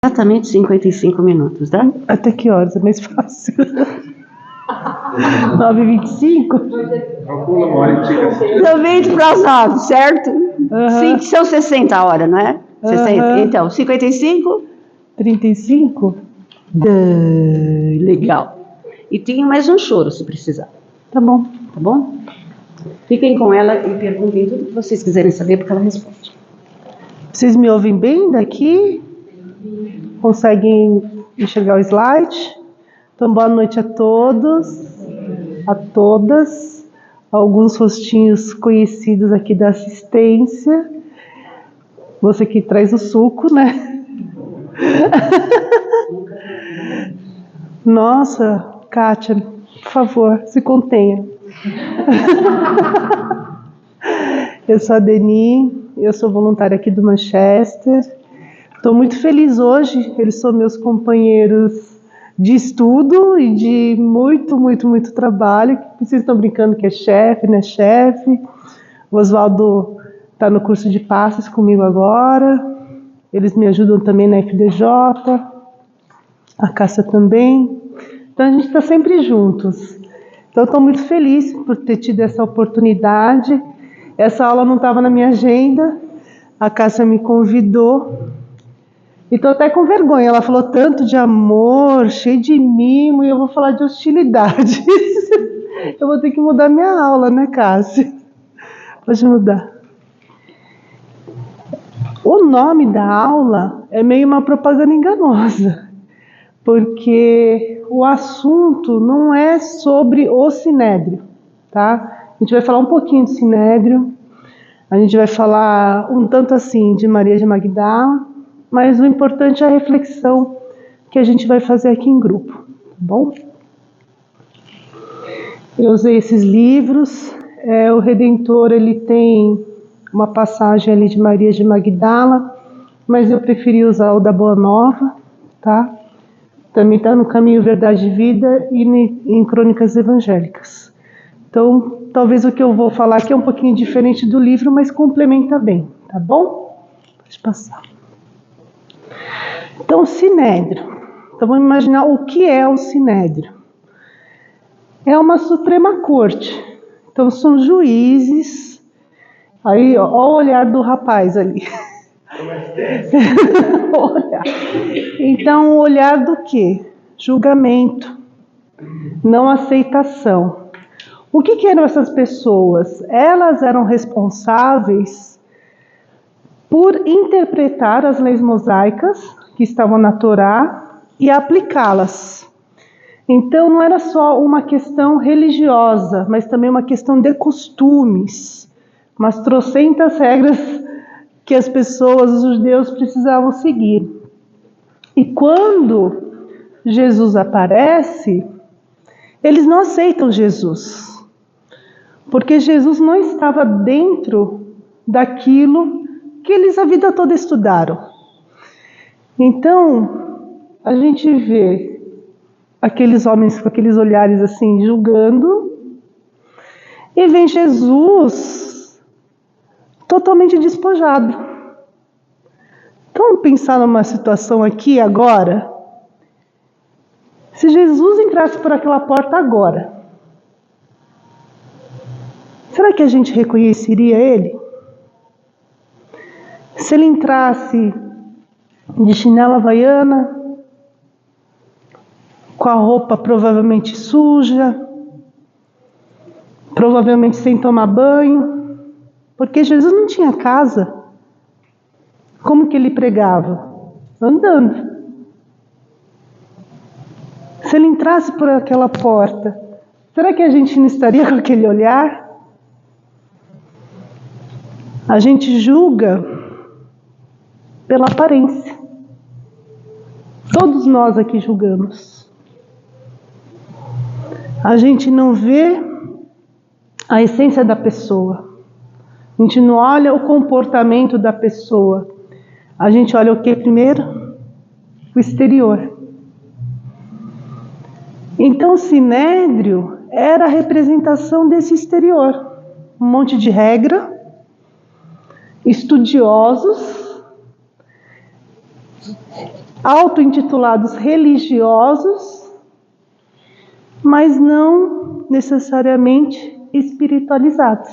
Exatamente 55 minutos, tá? Até que horas? É mais fácil. 9h25? Calcula uma hora e tira assim. 20 para as 9, certo? Aham. São 60 horas, não é? 60. Aham. Então, 55? 35? Legal. E tem mais um choro, se precisar, Tá bom. tá bom? Fiquem com ela e perguntem tudo que vocês quiserem saber, porque ela responde. Vocês me ouvem bem daqui? Conseguem enxergar o slide? Então, boa noite a todos, a todas. Alguns rostinhos conhecidos aqui da assistência. Você que traz o suco, né? Nossa, Kátia, por favor, se contenha. Eu sou a Deni, eu sou voluntária aqui do Manchester. Estou muito feliz hoje, eles são meus companheiros de estudo e de muito trabalho. Vocês estão brincando que é chefe, não é chefe. O Oswaldo está no curso de passes comigo agora. Eles me ajudam também na FDJ. A Cássia também. Então a gente está sempre juntos. Então estou muito feliz por ter tido essa oportunidade. Essa aula não estava na minha agenda. A Cássia me convidou. E estou até com vergonha. Ela falou tanto de amor, cheio de mimo, e eu vou falar de hostilidade. Eu vou ter que mudar minha aula, né, Cássia? Pode mudar. O nome da aula é meio uma propaganda enganosa, porque o assunto não é sobre o Sinédrio, tá? A gente vai falar um pouquinho de Sinédrio, a gente vai falar um tanto assim de Maria de Magdala, mas o importante é a reflexão que a gente vai fazer aqui em grupo, tá bom? Eu usei esses livros, o Redentor ele tem uma passagem ali de Maria de Magdala, mas eu preferi usar o da Boa Nova, tá? Também está no Caminho, Verdade e Vida e em Crônicas Evangélicas. Então, talvez o que eu vou falar aqui é um pouquinho diferente do livro, mas complementa bem, tá bom? Pode passar. Então, o Sinédrio. Então, vamos imaginar o que é o Sinédrio. É uma Suprema Corte. Então, são juízes. Aí, ó o olhar do rapaz ali. Então, o olhar do quê? Julgamento, não aceitação. O que eram essas pessoas? Elas eram responsáveis por interpretar as leis mosaicas que estavam na Torá e aplicá-las. Então, não era só uma questão religiosa, mas também uma questão de costumes, umas trocentas regras que as pessoas, os judeus, precisavam seguir. E quando Jesus aparece, eles não aceitam Jesus, porque Jesus não estava dentro daquilo que eles a vida toda estudaram. Então, a gente vê aqueles homens com aqueles olhares assim, julgando, e vem Jesus totalmente despojado. Então, vamos pensar numa situação aqui agora. Se Jesus entrasse por aquela porta agora, será que a gente reconheceria ele? Se ele entrasse de chinela havaiana, com a roupa provavelmente suja, provavelmente sem tomar banho, porque Jesus não tinha casa. Como que ele pregava? Andando. Se ele entrasse por aquela porta, será que a gente não estaria com aquele olhar? A gente julga pela aparência. Todos nós aqui julgamos. A gente não vê a essência da pessoa. A gente não olha o comportamento da pessoa. A gente olha o que primeiro? O exterior. Então o Sinédrio era a representação desse exterior. Um monte de regra, estudiosos, auto-intitulados religiosos, mas não necessariamente espiritualizados.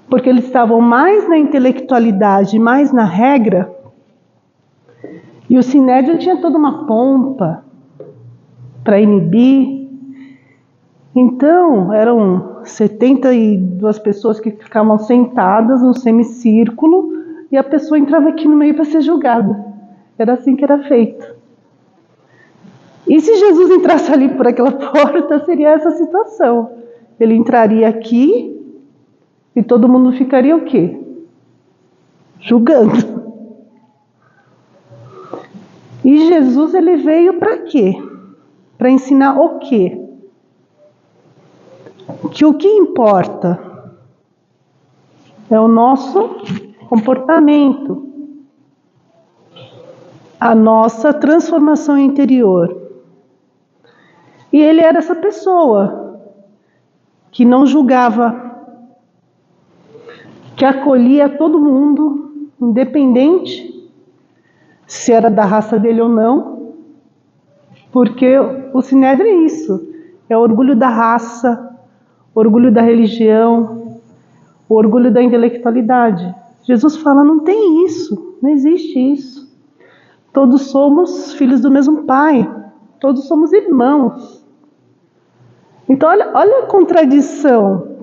Porque eles estavam mais na intelectualidade, mais na regra, e o Sinédrio tinha toda uma pompa para inibir. Então, eram 72 pessoas que ficavam sentadas num semicírculo e a pessoa entrava aqui no meio para ser julgada. Era assim que era feito. E se Jesus entrasse ali por aquela porta, seria essa situação. Ele entraria aqui e todo mundo ficaria o quê? Julgando. E Jesus, ele veio para quê? Para ensinar o quê? Que o que importa é o nosso comportamento, a nossa transformação interior. E ele era essa pessoa que não julgava, que acolhia todo mundo, independente se era da raça dele ou não, porque o Sinédrio é isso, é o orgulho da raça, o orgulho da religião, o orgulho da intelectualidade. Jesus fala, não tem isso, não existe isso. Todos somos filhos do mesmo Pai, todos somos irmãos. Então olha a contradição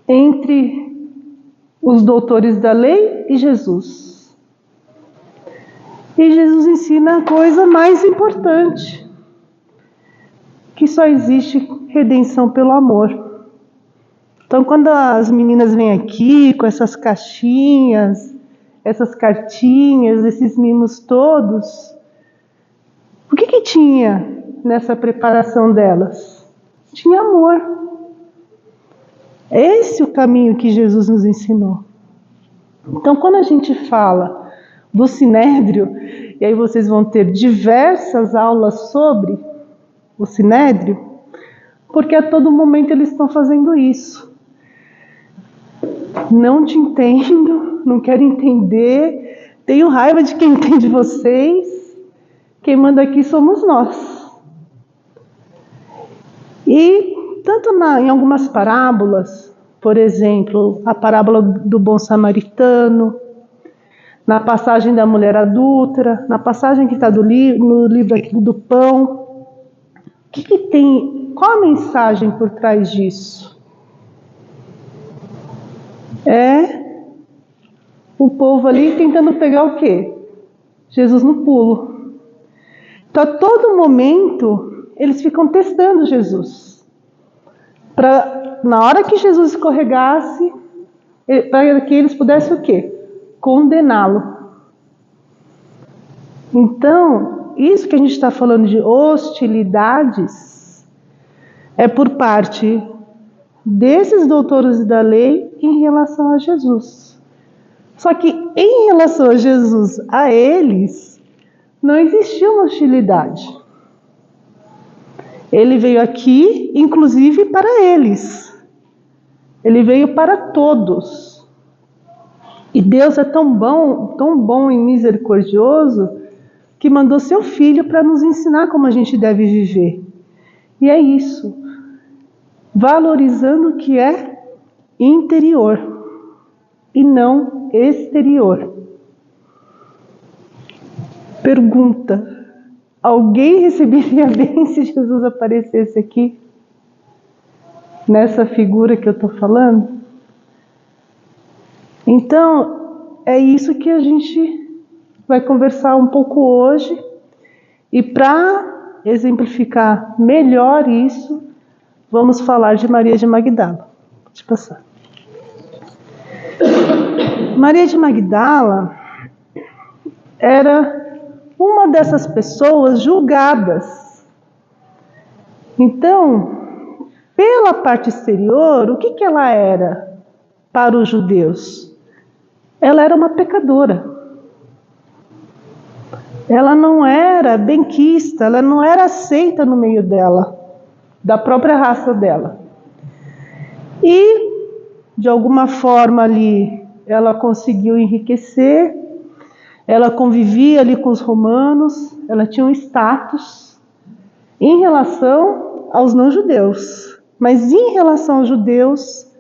entre os doutores da lei e Jesus. E Jesus ensina a coisa mais importante, que só existe redenção pelo amor. Então, quando as meninas vêm aqui com essas caixinhas, essas cartinhas, esses mimos todos, o que tinha nessa preparação delas? Tinha amor. Esse é o caminho que Jesus nos ensinou. Então, quando a gente fala do Sinédrio, e aí vocês vão ter diversas aulas sobre o Sinédrio, porque a todo momento eles estão fazendo isso. Não te entendo, não quero entender, tenho raiva de quem entende vocês, quem manda aqui somos nós. E tanto em algumas parábolas, por exemplo, a parábola do bom samaritano, na passagem da mulher adúltera, na passagem que está no livro aqui do pão, o que tem? Qual a mensagem por trás disso? É o povo ali tentando pegar o quê? Jesus no pulo. Então, a todo momento, eles ficam testando Jesus. Para, na hora que Jesus escorregasse, para que eles pudessem o quê? Condená-lo. Então, isso que a gente está falando de hostilidades é por parte desses doutores da lei em relação a Jesus. Só que em relação a Jesus, a eles, não existia uma hostilidade. Ele veio aqui, inclusive, para eles. Ele veio para todos. E Deus é tão bom e misericordioso, que mandou seu Filho para nos ensinar como a gente deve viver. E é isso. Valorizando o que é interior e não exterior. Pergunta: alguém receberia bem se Jesus aparecesse aqui? Nessa figura que eu estou falando? Então, é isso que a gente vai conversar um pouco hoje. E para exemplificar melhor isso, vamos falar de Maria de Magdala. Pode passar. Maria de Magdala era uma dessas pessoas julgadas. Então, pela parte exterior, o que ela era para os judeus? Ela era uma pecadora. Ela não era benquista, ela não era aceita no meio dela, da própria raça dela. E, de alguma forma ali, ela conseguiu enriquecer, ela convivia ali com os romanos, ela tinha um status em relação aos não-judeus. Mas em relação aos judeus,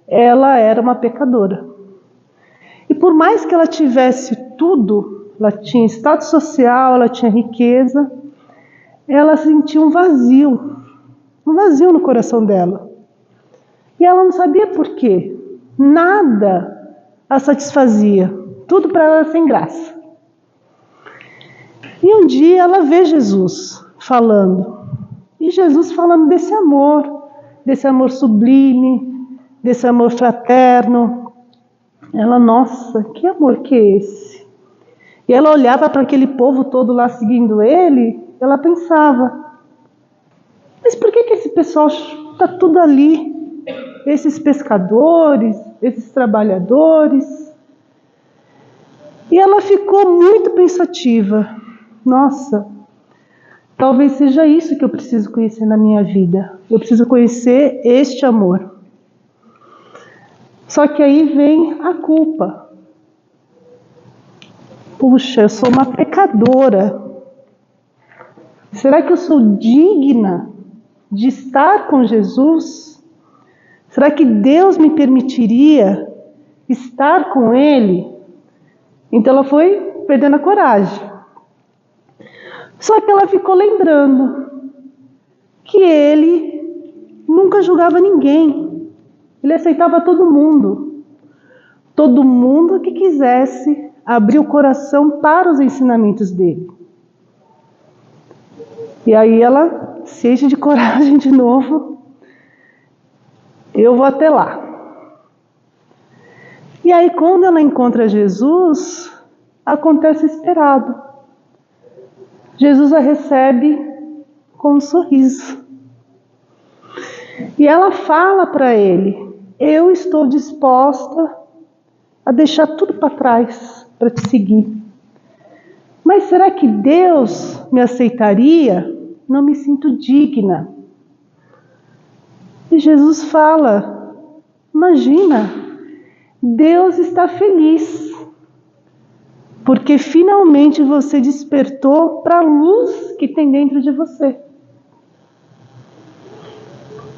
ela era uma pecadora. E por mais que ela tivesse tudo, ela tinha status social, ela tinha riqueza, ela sentia um vazio no coração dela. E ela não sabia por quê. Nada a satisfazia. Tudo para ela era sem graça. E um dia ela vê Jesus falando. E Jesus falando desse amor sublime, desse amor fraterno. Ela, nossa, que amor que é esse? E ela olhava para aquele povo todo lá seguindo ele, ela pensava, mas por que esse pessoal está tudo ali? Esses pescadores, esses trabalhadores. E ela ficou muito pensativa. Nossa, talvez seja isso que eu preciso conhecer na minha vida. Eu preciso conhecer este amor. Só que aí vem a culpa. Puxa, eu sou uma pecadora. Será que eu sou digna de estar com Jesus? Será que Deus me permitiria estar com Ele? Então ela foi perdendo a coragem. Só que ela ficou lembrando que Ele nunca julgava ninguém. Ele aceitava todo mundo. Todo mundo que quisesse abrir o coração para os ensinamentos dele. E aí ela se enche de coragem de novo. Eu vou até lá. E aí quando ela encontra Jesus, acontece o esperado. Jesus a recebe com um sorriso. E ela fala para ele, eu estou disposta a deixar tudo para trás para te seguir. Mas será que Deus me aceitaria? Não me sinto digna. E Jesus fala, imagina, Deus está feliz, porque finalmente você despertou para a luz que tem dentro de você.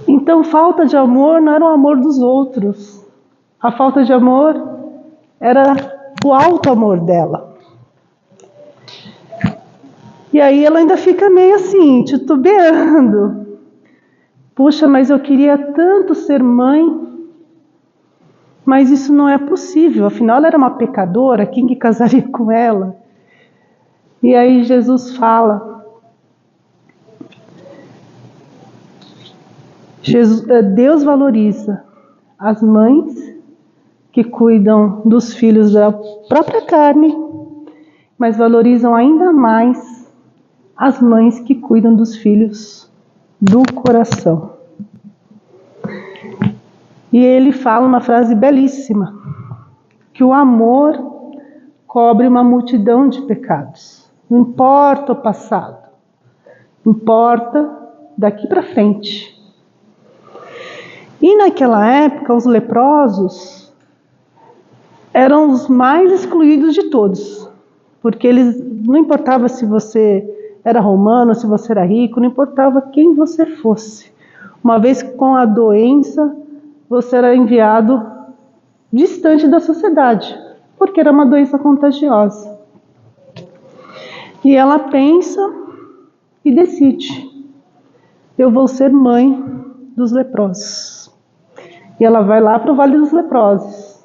Então, falta de amor não era o amor dos outros. A falta de amor era o alto amor dela. E aí ela ainda fica meio assim, titubeando. Puxa, mas eu queria tanto ser mãe, mas isso não é possível. Afinal, ela era uma pecadora, quem que casaria com ela? E aí Jesus fala, Deus valoriza as mães que cuidam dos filhos da própria carne, mas valorizam ainda mais as mães que cuidam dos filhos do coração. E ele fala uma frase belíssima, que o amor cobre uma multidão de pecados. Não importa o passado, importa daqui para frente. E naquela época, os leprosos eram os mais excluídos de todos, porque eles, não importava se você era romano, se você era rico, não importava quem você fosse. Uma vez com a doença, você era enviado distante da sociedade, porque era uma doença contagiosa. E ela pensa e decide, eu vou ser mãe dos leprosos. E ela vai lá para o Vale dos Leprosos.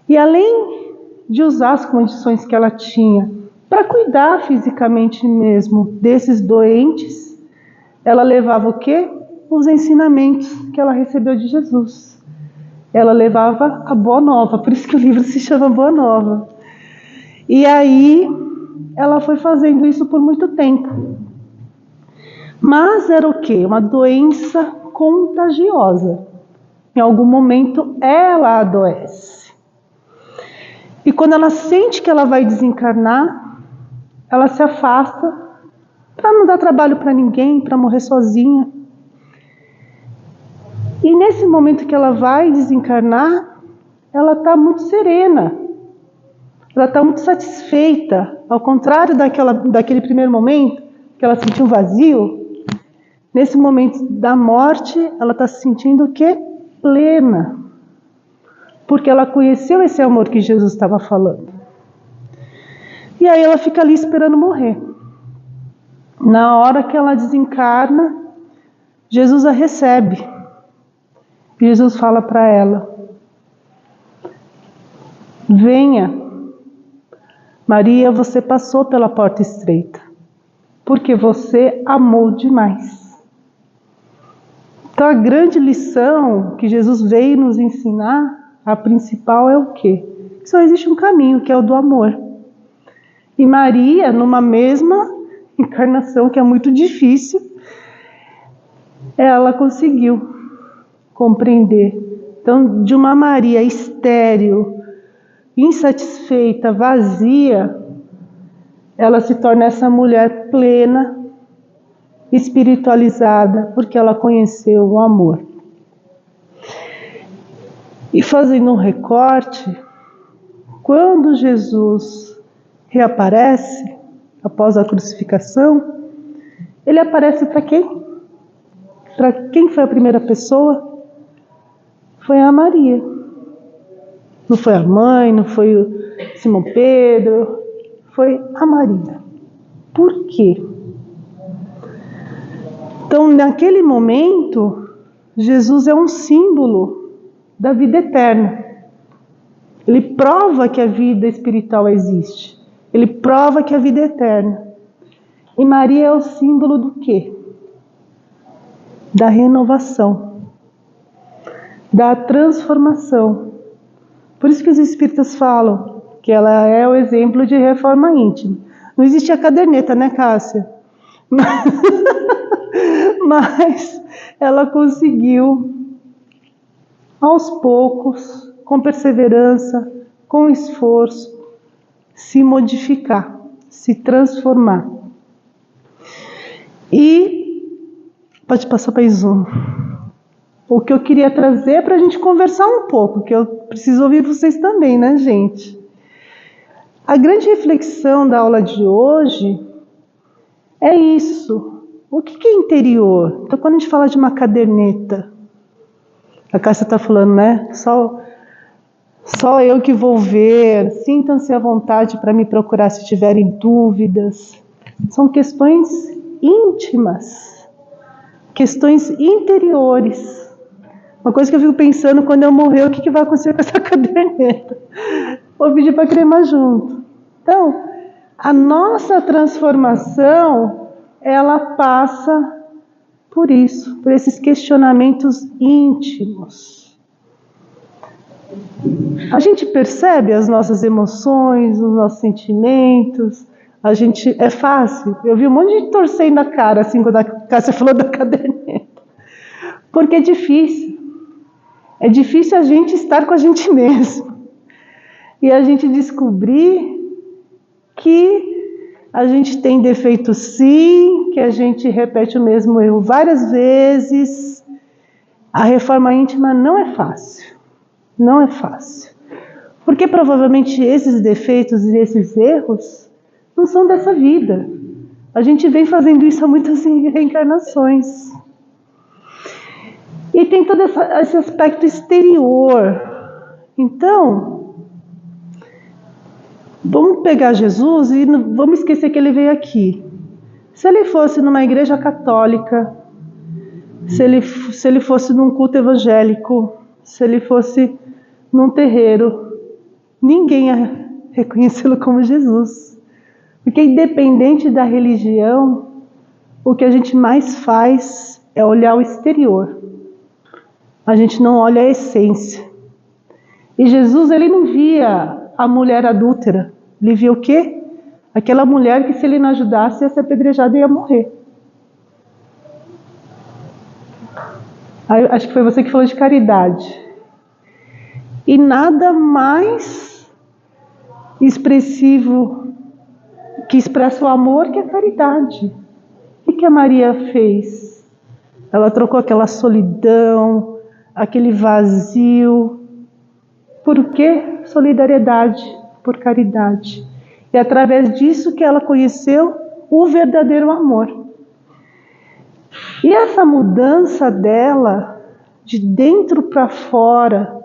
E além de usar as condições que ela tinha para cuidar fisicamente mesmo desses doentes, ela levava o quê? Os ensinamentos que ela recebeu de Jesus. Ela levava a Boa Nova, por isso que o livro se chama Boa Nova. E aí ela foi fazendo isso por muito tempo. Mas era o quê? Uma doença contagiosa. Em algum momento ela adoece. E quando ela sente que ela vai desencarnar, ela se afasta para não dar trabalho para ninguém, para morrer sozinha. E nesse momento que ela vai desencarnar, ela está muito serena. ela está muito satisfeita, ao contrário daquele primeiro momento, que ela sentiu vazio. Nesse momento da morte, ela está se sentindo o quê? Plena. Porque ela conheceu esse amor que Jesus estava falando. E aí ela fica ali esperando morrer. Na hora que ela desencarna, Jesus a recebe. E Jesus fala para ela: venha, Maria, você passou pela porta estreita, porque você amou demais. Então a grande lição que Jesus veio nos ensinar, a principal é o quê? Só existe um caminho, que é o do amor. E Maria, numa mesma encarnação, que é muito difícil, ela conseguiu compreender. Então, de uma Maria estéril, insatisfeita, vazia, ela se torna essa mulher plena, espiritualizada, porque ela conheceu o amor. E fazendo um recorte, quando Jesus reaparece, após a crucificação, ele aparece para quem? Para quem foi a primeira pessoa? Foi a Maria. Não foi a mãe, não foi o Simão Pedro, foi a Maria. Por quê? Então, naquele momento, Jesus é um símbolo da vida eterna. Ele prova que a vida espiritual existe. Ele prova que a vida é eterna. E Maria é o símbolo do quê? Da renovação, da transformação. Por isso que os espíritas falam que ela é o exemplo de reforma íntima. Não existe a caderneta, né, Cássia? Mas ela conseguiu, aos poucos, com perseverança, com esforço, se modificar, se transformar. E pode passar para Zoom. O que eu queria trazer para a gente conversar um pouco, que eu preciso ouvir vocês também, né, gente? A grande reflexão da aula de hoje é isso. O que é interior? Então, quando a gente fala de uma caderneta, a Cássia está falando, né? Só eu que vou ver, sintam-se à vontade para me procurar se tiverem dúvidas. São questões íntimas, questões interiores. Uma coisa que eu fico pensando, quando eu morrer, o que vai acontecer com essa caderneta? Vou pedir para cremar junto. Então, a nossa transformação, ela passa por isso, por esses questionamentos íntimos. A gente percebe as nossas emoções, os nossos sentimentos. É fácil. Eu vi um monte de gente torcendo a cara, assim, quando a Cássia falou da caderneta. Porque é difícil. É difícil a gente estar com a gente mesmo. E a gente descobrir que a gente tem defeito sim, que a gente repete o mesmo erro várias vezes. A reforma íntima não é fácil. Não é fácil. Porque provavelmente esses defeitos e esses erros não são dessa vida. A gente vem fazendo isso há muitas reencarnações. E tem todo esse aspecto exterior. Então, vamos pegar Jesus e vamos esquecer que ele veio aqui. Se ele fosse numa igreja católica, se ele fosse num culto evangélico, se ele fosse num terreiro, ninguém ia reconhecê-lo como Jesus. Porque independente da religião, o que a gente mais faz é olhar o exterior. A gente não olha a essência. E Jesus, ele não via a mulher adúltera. Ele via o quê? Aquela mulher que, se ele não ajudasse, ia ser apedrejada e ia morrer. Acho que foi você que falou de caridade. E nada mais expressivo que expressa o amor que a caridade. O que a Maria fez? Ela trocou aquela solidão, aquele vazio. Por quê? Solidariedade. por caridade. E é através disso que ela conheceu o verdadeiro amor. E essa mudança dela, de dentro para fora,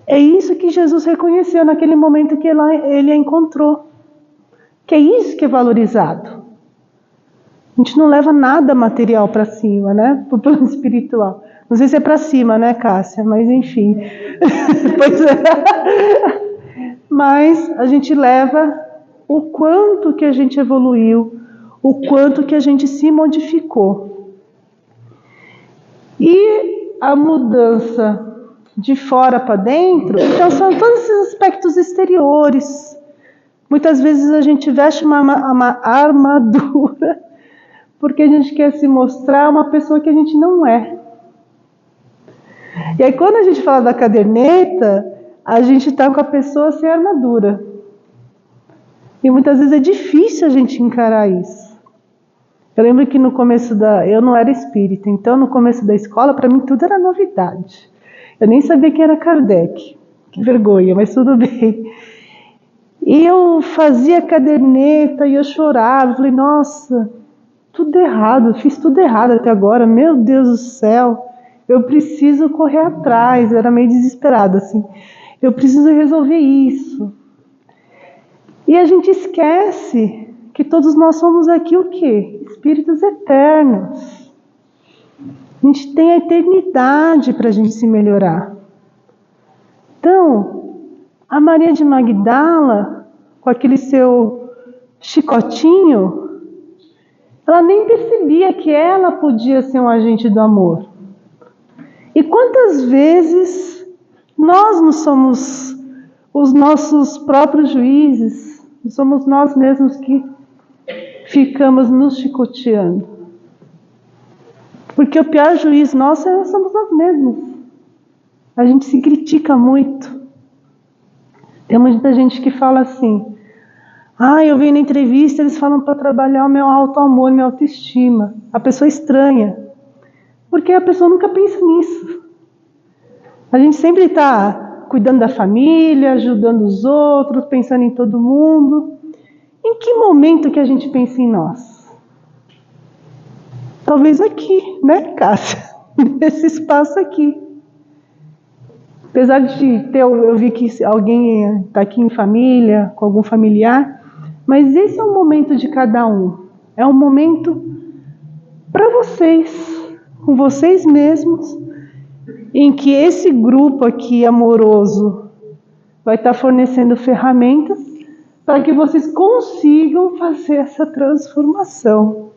é isso que Jesus reconheceu naquele momento que ele a encontrou. Que é isso que é valorizado. A gente não leva nada material para cima, né? Para o plano espiritual. Não sei se é para cima, né, Cássia? Mas enfim. Pois é. Mas a gente leva o quanto que a gente evoluiu, o quanto que a gente se modificou. E a mudança de fora para dentro, então são todos esses aspectos exteriores. Muitas vezes a gente veste uma armadura porque a gente quer se mostrar uma pessoa que a gente não é. E aí quando a gente fala da caderneta, a gente está com a pessoa sem armadura. E muitas vezes é difícil a gente encarar isso. Eu lembro que no começo eu não era espírita, então no começo da escola, para mim tudo era novidade. Eu nem sabia quem era Kardec. Que vergonha, mas tudo bem. E eu fazia caderneta e eu chorava. Eu falei, nossa, tudo errado, fiz tudo errado até agora. Meu Deus do céu, eu preciso correr atrás. Eu era meio desesperada, assim. Eu preciso resolver isso. E a gente esquece que todos nós somos aqui o quê? Espíritos eternos. A gente tem a eternidade para a gente se melhorar. Então, a Maria de Magdala, com aquele seu chicotinho, ela nem percebia que ela podia ser um agente do amor. E quantas vezes nós não somos os nossos próprios juízes, somos nós mesmos que ficamos nos chicoteando. Porque o pior juiz nosso somos nós mesmos. A gente se critica muito. Tem muita gente que fala assim, eu venho na entrevista, eles falam para trabalhar o meu auto-amor, minha autoestima. A pessoa estranha. Porque a pessoa nunca pensa nisso. A gente sempre está cuidando da família, ajudando os outros, pensando em todo mundo. Em que momento que a gente pensa em nós? Talvez aqui, né, Cássia? Nesse espaço aqui. Apesar de eu vi que alguém está aqui em família, com algum familiar, mas esse é o momento de cada um. É um momento para vocês, com vocês mesmos, em que esse grupo aqui amoroso vai estar fornecendo ferramentas para que vocês consigam fazer essa transformação.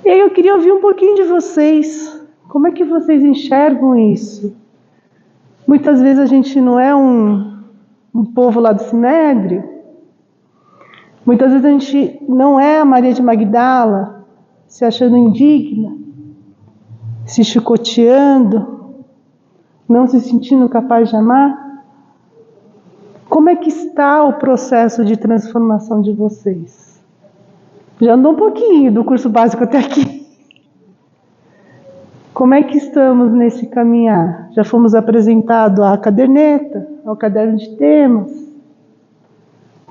E aí eu queria ouvir um pouquinho de vocês. Como é que vocês enxergam isso? Muitas vezes a gente não é um povo lá do Sinédrio. Muitas vezes a gente não é a Maria de Magdala, se achando indigna, se chicoteando, não se sentindo capaz de amar. Como é que está o processo de transformação de vocês? Já andou um pouquinho do curso básico até aqui. Como é que estamos nesse caminhar? Já fomos apresentados à caderneta, ao caderno de temas.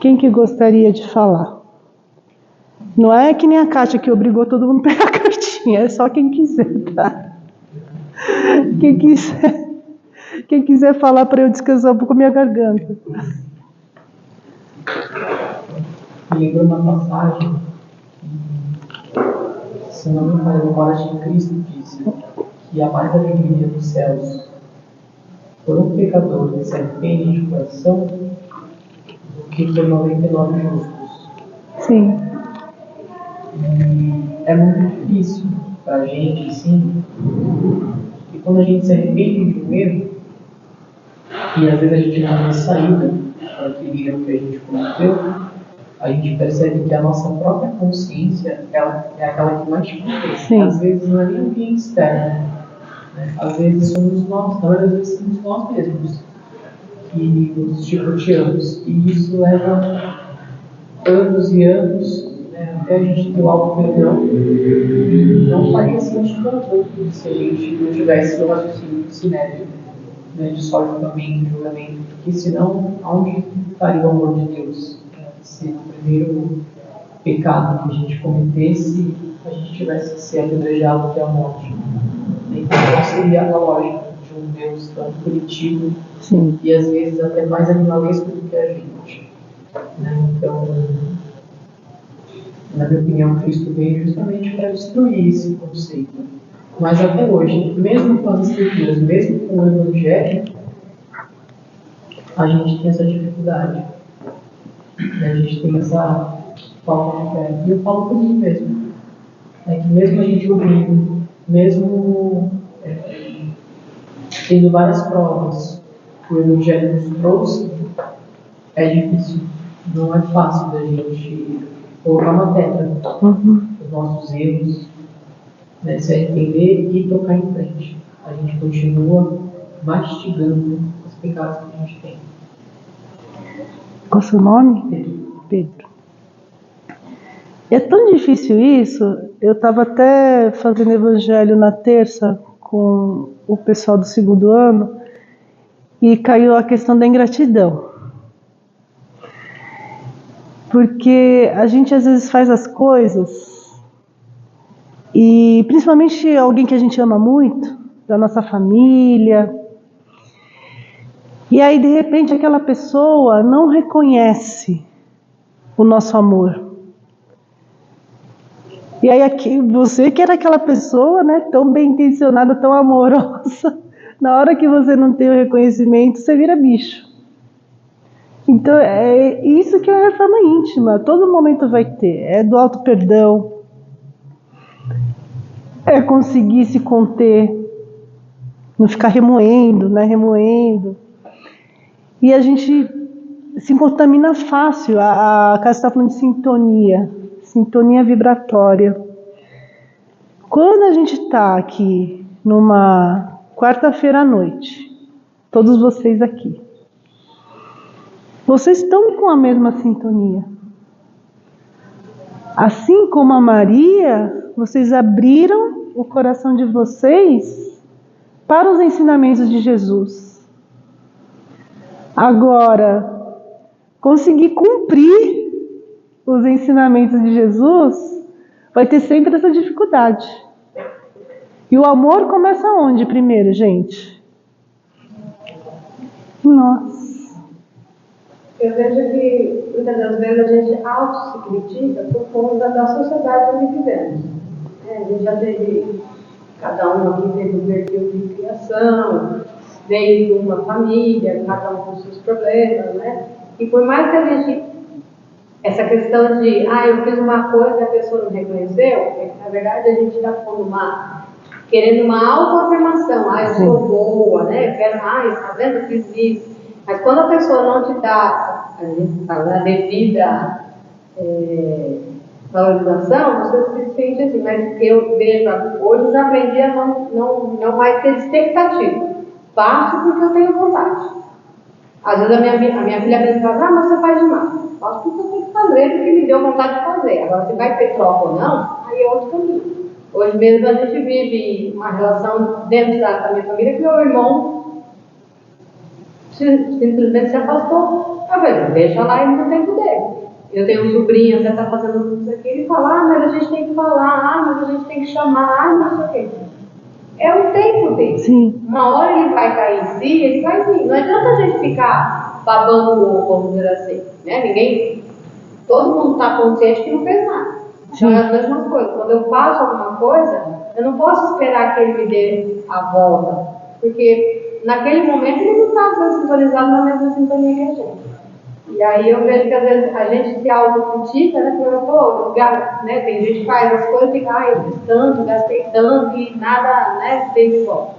Quem que gostaria de falar? Não é que nem a Kátia que obrigou todo mundo a pegar a cartinha, é só quem quiser, tá? Quem quiser falar para eu descansar um pouco a minha garganta. Lembro uma passagem, se não me engano, agora de Cristo disse que a mais alegria dos céus por um pecador que se arrepende de coração do que por 99 justos. Sim. E é muito difícil para a gente, sim, e quando a gente se arrepende de um erro, e às vezes a gente não tem saída para aquele erro que a gente cometeu, a gente percebe que a nossa própria consciência ela é aquela que mais fica. Às vezes não é nem alguém externo, né? Às vezes somos nós, na verdade somos nós mesmos que nos chicoteamos, e isso leva anos e anos, né, até a gente ter o auto-perdão. E não faria sentido se a gente não tivesse o raciocínio do Sinédrio. né, de só julgamento, porque senão, aonde estaria o amor de Deus? Se o primeiro pecado que a gente cometesse, a gente tivesse que ser apedrejado até a morte. Então, qual seria a lógica de um Deus tão punitivo e às vezes até mais animalesco do que a gente? Né? Então, na minha opinião, Cristo veio justamente para destruir esse conceito. Mas até hoje, mesmo com as escrituras, mesmo com o Evangelho, a gente tem essa dificuldade. A gente tem essa falta de fé. E eu falo por mim mesmo. É que mesmo a gente ouvindo, mesmo tendo várias provas que o Evangelho nos trouxe, é difícil. Não é fácil da gente colocar uma tecla nos nossos erros, né, se arrepender e tocar em frente. A gente continua mastigando os pecados que a gente tem. Qual é o seu nome? Pedro. É tão difícil isso. Eu estava até fazendo evangelho na terça com o pessoal do segundo ano e caiu a questão da ingratidão. Porque a gente às vezes faz as coisas e principalmente alguém que a gente ama muito, da nossa família, e aí de repente aquela pessoa não reconhece o nosso amor. E aí aqui, você que era aquela pessoa, né, tão bem intencionada, tão amorosa, na hora que você não tem o reconhecimento, você vira bicho. Então é isso que é a reforma íntima, todo momento vai ter, é do auto perdão, é conseguir se conter, não ficar remoendo, né, remoendo. E a gente se contamina fácil, a Cássia está falando de sintonia vibratória. Quando a gente está aqui numa quarta-feira à noite, todos vocês aqui, vocês estão com a mesma sintonia. Assim como a Maria, vocês abriram o coração de vocês para os ensinamentos de Jesus. Agora, conseguir cumprir os ensinamentos de Jesus vai ter sempre essa dificuldade. E o amor começa onde primeiro, gente? Nossa. Eu vejo que muitas das vezes a gente auto se critica por conta da sociedade onde vivemos. A gente já teve, cada um aqui teve um perfil de criação, veio de uma família, cada um com seus problemas, né? E por mais que a gente, essa questão de, eu fiz uma coisa e a pessoa não reconheceu, na verdade a gente está querendo uma autoafirmação, eu sou boa, né? Eu quero mais, tá vendo? Eu fiz isso. Mas quando a pessoa não te dá a devida valorização, você se sente assim. Mas eu vejo, hoje eu já aprendi a não mais ter expectativa. Faço porque eu tenho vontade. Às vezes a minha filha pensa, mas você faz demais. Faço porque eu tenho que fazer, porque me deu vontade de fazer. Agora, se vai ter troca ou não, aí é outro caminho. Hoje mesmo a gente vive uma relação dentro da minha família que meu irmão simplesmente se afastou. Deixa lá e no tempo dele. Eu tenho um sobrinho, você está fazendo isso aqui, ele fala, mas a gente tem que falar, mas a gente tem que chamar, não sei o quê. É o tempo dele. Sim. Uma hora ele vai cair em si, ele vai vir. Não adianta a gente ficar babando o ovo, vamos dizer assim. Né? Todo mundo está consciente que não fez nada. Então é a mesma coisa. Quando eu faço alguma coisa, eu não posso esperar que ele me dê a volta. Porque naquele momento ele não está sintonizado na mesma sintonia que a gente. E aí eu vejo que às vezes a gente se autocritica, né? Né? Tem gente que faz as coisas e fica, eu fiz tanto, gastei tanto e nada, né, fez de volta.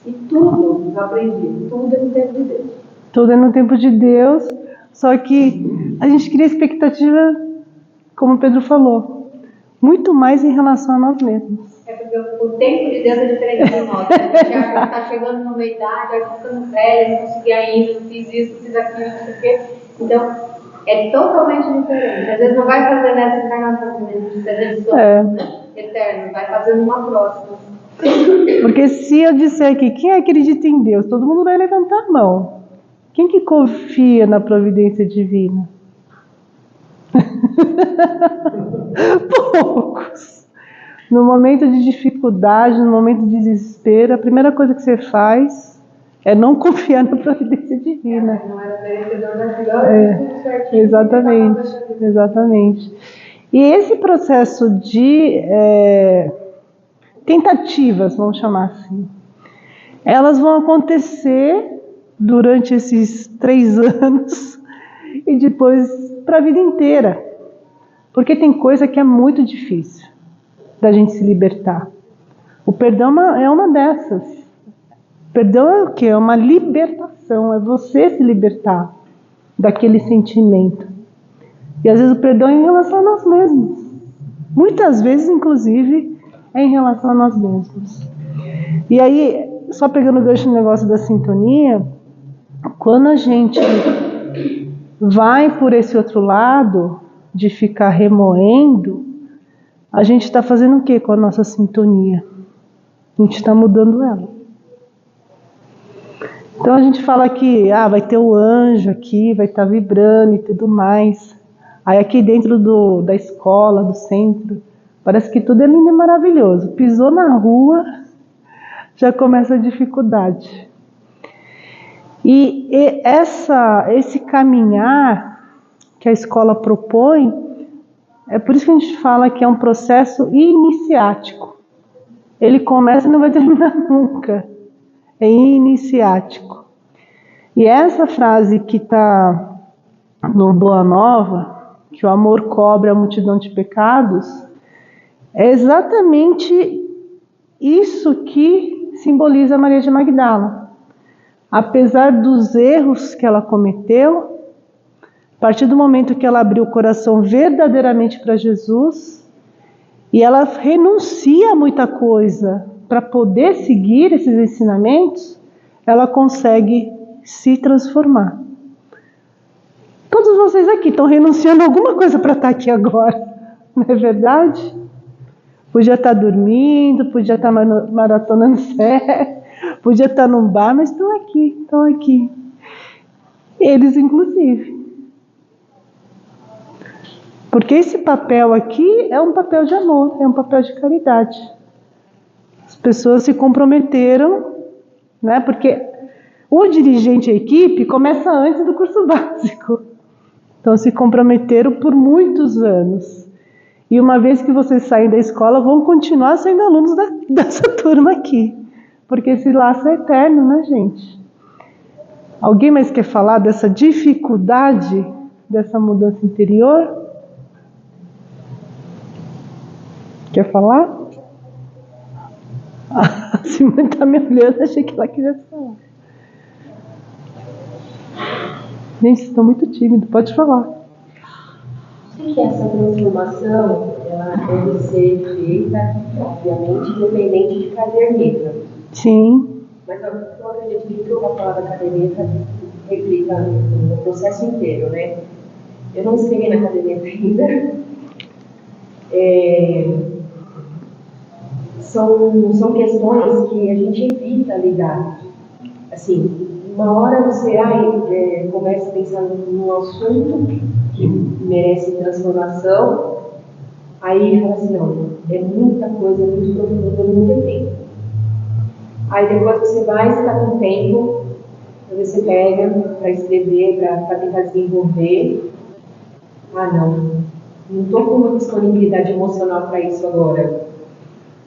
E tudo eu aprendi, tudo é no tempo de Deus. Tudo é no tempo de Deus, só que a gente cria expectativa, como o Pedro falou, muito mais em relação a nós mesmos. É porque o tempo de Deus é diferente do nosso. A gente acha que está chegando numa idade, já ficando velha, não consegui ainda, não fiz isso, não fiz aquilo, não sei o quê. Então, é totalmente diferente. Às vezes não vai fazer nessa encarnação, de presente né? Eterno, vai fazer numa próxima. Porque se eu disser aqui, quem acredita em Deus? Todo mundo vai levantar a mão. Quem que confia na providência divina? Poucos. No momento de dificuldade, no momento de desespero, a primeira coisa que você faz é não confiar na providência divina. Não era merecedor da glória, tudo certinho. Exatamente, exatamente. E esse processo de tentativas, vamos chamar assim, elas vão acontecer durante esses 3 anos e depois para a vida inteira. Porque tem coisa que é muito difícil da gente se libertar. O perdão é uma dessas. Perdão é o quê? É uma libertação, é você se libertar daquele sentimento. E às vezes o perdão é em relação a nós mesmos. Muitas vezes, inclusive, é em relação a nós mesmos. E aí, só pegando o gancho no negócio da sintonia, quando a gente vai por esse outro lado de ficar remoendo, a gente está fazendo o que com a nossa sintonia? A gente está mudando ela. Então a gente fala que vai ter o anjo aqui, vai estar vibrando e tudo mais. Aí aqui dentro da escola, do centro, parece que tudo é lindo e maravilhoso. Pisou na rua, já começa a dificuldade. E esse caminhar que a escola propõe, é por isso que a gente fala que é um processo iniciático. Ele começa e não vai terminar nunca. É iniciático. E essa frase que está no Boa Nova, que o amor cobre a multidão de pecados, é exatamente isso que simboliza Maria de Magdala. Apesar dos erros que ela cometeu, a partir do momento que ela abriu o coração verdadeiramente para Jesus, e ela renuncia a muita coisa para poder seguir esses ensinamentos, ela consegue se transformar. Todos vocês aqui estão renunciando a alguma coisa para estar aqui agora, não é verdade? Podia estar dormindo, podia estar maratonando série, podia estar num bar, mas estão aqui. Eles, inclusive. Porque esse papel aqui é um papel de amor, é um papel de caridade. As pessoas se comprometeram, né? Porque o dirigente, a equipe, começa antes do curso básico. Então se comprometeram por muitos anos. E uma vez que vocês saem da escola, vão continuar sendo alunos dessa turma aqui. Porque esse laço é eterno, né, gente? Alguém mais quer falar dessa dificuldade, dessa mudança interior? Quer falar? A Simone está me olhando, achei que ela quisesse falar. Gente, vocês estão muito tímidos, pode falar. Sei que essa transformação, ela deve ser feita, obviamente, independente de caderneta. Sim. Mas eu acredito que o papel da caderneta reflita no processo inteiro, né? Eu não escrevi na caderneta ainda. São questões que a gente evita lidar. Assim, uma hora você começa pensando num assunto que merece transformação, aí fala assim, não, é muita coisa, muito profunda, eu não tenho tempo. Aí depois você está com tempo, você pega para escrever, para tentar desenvolver. Não estou com uma disponibilidade emocional para isso agora.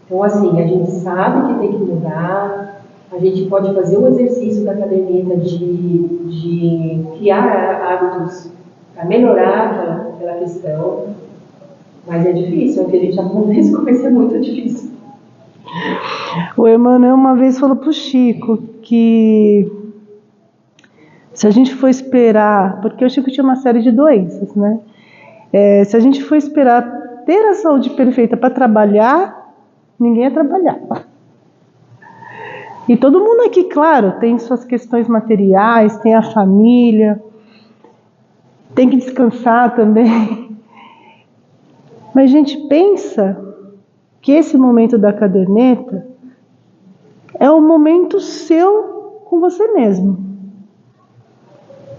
Então, assim, a gente sabe que tem que mudar, a gente pode fazer um exercício da caderneta de criar hábitos para melhorar aquela questão, mas é difícil, o que a gente já falou nesse começo é muito difícil. O Emmanuel uma vez falou para o Chico que se a gente for esperar, porque o Chico tinha uma série de doenças, né? Se a gente for esperar ter a saúde perfeita para trabalhar, ninguém ia trabalhar. E todo mundo aqui, claro, tem suas questões materiais, tem a família, tem que descansar também. Mas a gente pensa que esse momento da caderneta momento seu com você mesmo.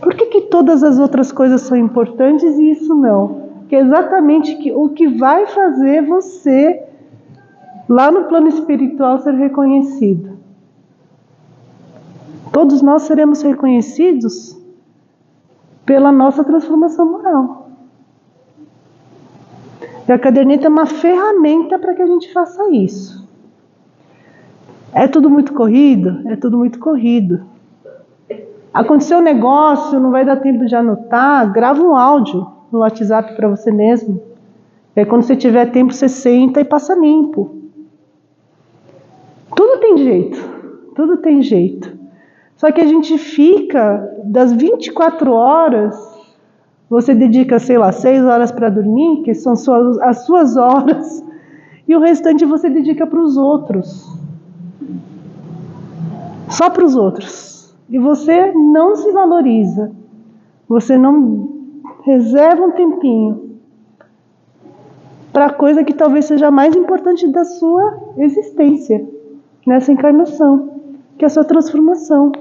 Por que todas as outras coisas são importantes e isso não? Que é exatamente o que vai fazer você, lá no plano espiritual, ser reconhecido. Todos nós seremos reconhecidos pela nossa transformação moral. E a caderneta é uma ferramenta para que a gente faça isso. É tudo muito corrido? É tudo muito corrido. Aconteceu um negócio, não vai dar tempo de anotar, grava um áudio no WhatsApp para você mesmo. E aí quando você tiver tempo, você senta e passa limpo. Tudo tem jeito, tudo tem jeito. Só que a gente fica, das 24 horas, você dedica, sei lá, 6 horas para dormir, que são as suas horas, e o restante você dedica para os outros. Só para os outros. E você não se valoriza. Você não reserva um tempinho para a coisa que talvez seja a mais importante da sua existência, nessa encarnação, que é a sua transformação.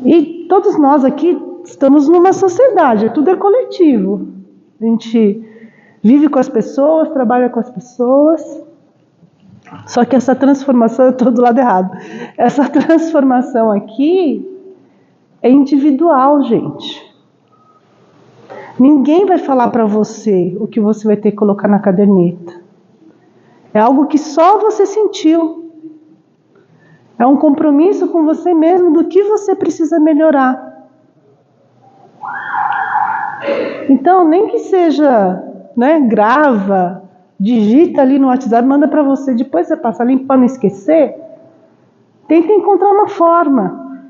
E todos nós aqui estamos numa sociedade, tudo é coletivo. A gente vive com as pessoas, trabalha com as pessoas. Só que essa transformação, eu estou do lado errado. Essa transformação aqui é individual, gente. Ninguém vai falar para você o que você vai ter que colocar na caderneta. É algo que só você sentiu. É um compromisso com você mesmo do que você precisa melhorar. Então, nem que seja, grava, digita ali no WhatsApp, manda para você, depois você passa limpo para não esquecer. Tenta encontrar uma forma.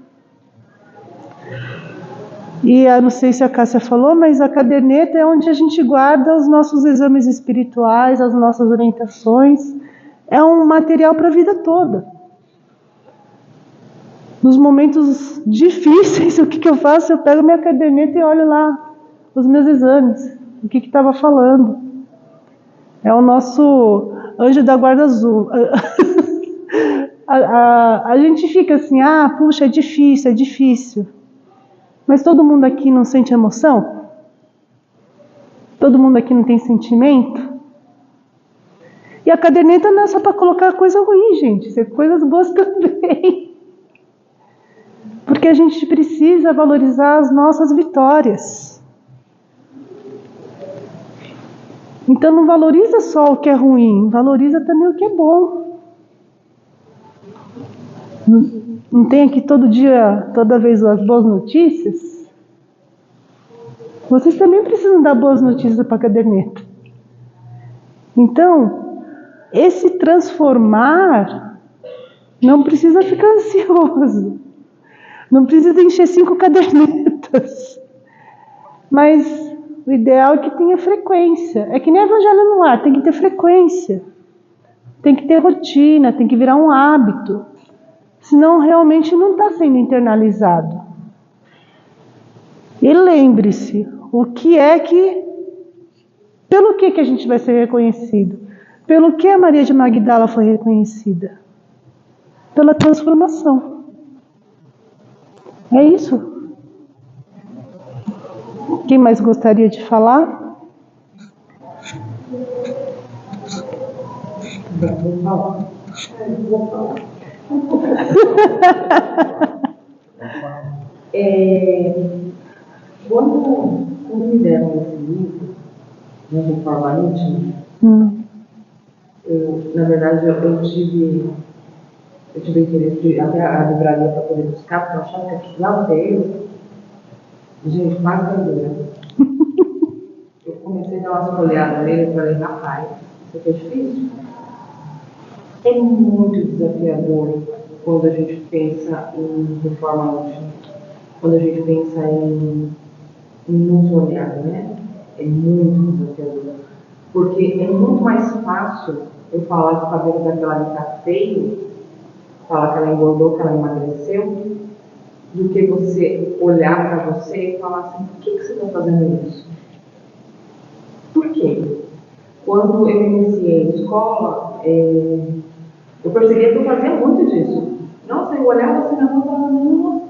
E eu não sei se a Cássia falou, mas a caderneta é onde a gente guarda os nossos exames espirituais, as nossas orientações. É um material para a vida toda. Nos momentos difíceis, o que eu faço? Eu pego minha caderneta e olho lá os meus exames, o que estava falando. É o nosso anjo da guarda azul. A gente fica assim, puxa, é difícil. Mas todo mundo aqui não sente emoção? Todo mundo aqui não tem sentimento? E a caderneta não é só para colocar coisa ruim, gente. É coisas boas também. Porque a gente precisa valorizar as nossas vitórias. Então não valoriza só o que é ruim, valoriza também o que é bom. Não tem aqui todo dia, toda vez as boas notícias? Vocês também precisam dar boas notícias para a caderneta. Então, esse transformar não precisa ficar ansioso. Não precisa encher 5 cadernetas. Mas o ideal é que tenha frequência. É que nem evangelho no lar, tem que ter frequência. Tem que ter rotina, tem que virar um hábito. Senão realmente não está sendo internalizado. E lembre-se, pelo que a gente vai ser reconhecido? Pelo que a Maria de Magdala foi reconhecida? Pela transformação. É isso. Quem mais gostaria de falar? Vou falar. Quando me deram esse livro, de forma íntima, na verdade, eu tive interesse de ir até a livraria para poder buscar, porque eu achava que eu precisava ter ele. Gente, quase vendeu. Eu comecei a dar umas folheadas nele e falei, rapaz, isso aqui é difícil. É muito desafiador quando a gente pensa em reforma íntima, quando a gente pensa em nos olhar, né? É muito desafiador. Porque é muito mais fácil eu falar que o cabelo daquela ali está feio, falar que ela engordou, que ela emagreceu, do que você olhar para você e falar assim, por que você está fazendo isso? Por quê? Quando eu iniciei a escola, Eu percebi que eu fazia muito disso. Nossa, eu olhava assim na rua e falava, um